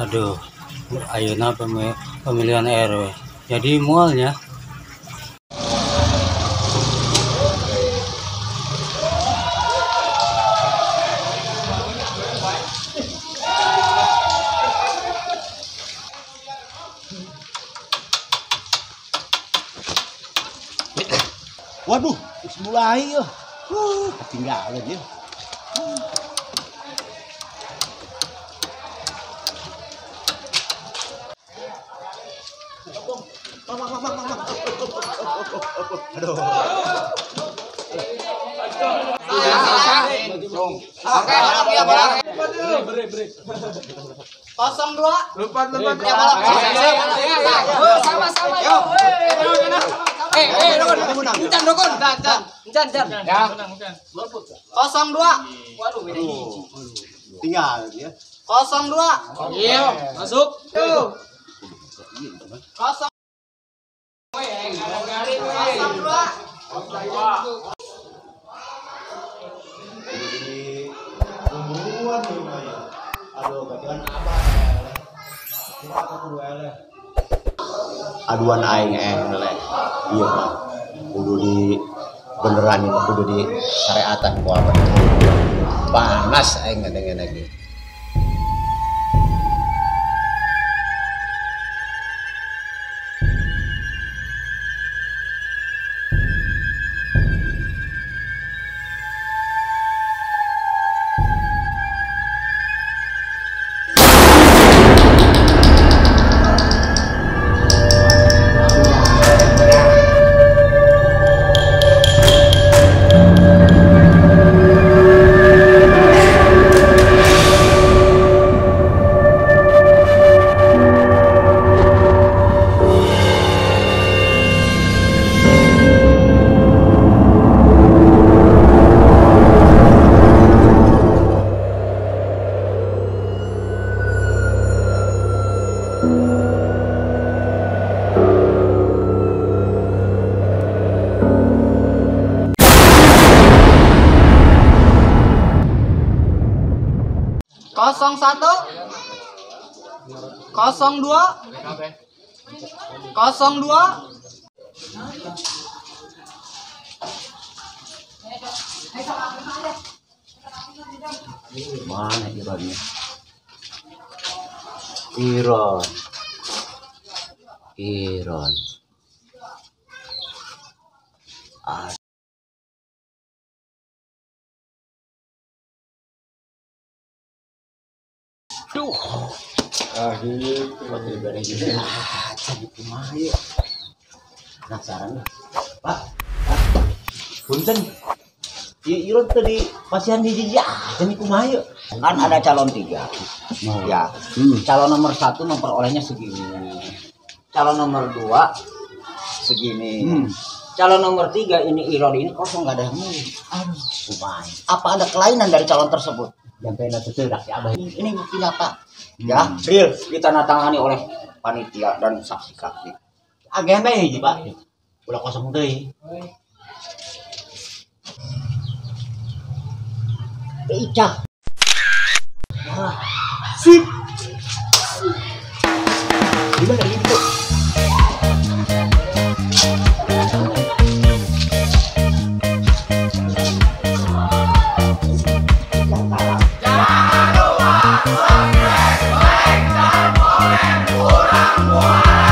Aduh, ayeuna pemilihan RW. Jadi mualnya. Waduh, mulai ya. Ketinggalan ya. Aduh. Kosong dua. Lepas. Sama-sama yuk. Dukun. Encan. Ya. 02. Waduh, beda hiji. Tinggal ya. 02. Iya, masuk. Tuh. 0. 02. Jadi pemburuan nih Maya. Aduh, bagian apa? Kita kudu eleh. Aduan aing eleh. Iya, Pak. Kudu di beneran ini kudu di syariatan ku apa. Panas aing ngedengen lagi. Kosong 1. 02. 02. Mana Ironnya? Iron. Aduh. Jadi kumaha ya? Penasaran Pak. Punten. Iron tadi pasihan di dia. Jadi kumaha ya? Kan ada calon 3. Ya. Calon nomor 1 memperolehnya segini. Calon nomor 2 segini. Calon nomor 3 ini Iron ini kosong nggak ada yang milih. Aduh, kumaha. Apa ada kelainan dari calon tersebut? Yang pengen tersedak ya Abah. Ini bukti nyata. Ya, real ditandatangani oleh panitia dan saksi-saksi. Agenda hiji, Pak. Udah kosong deui. Icah. Sip. Gimana itu? Kurang muara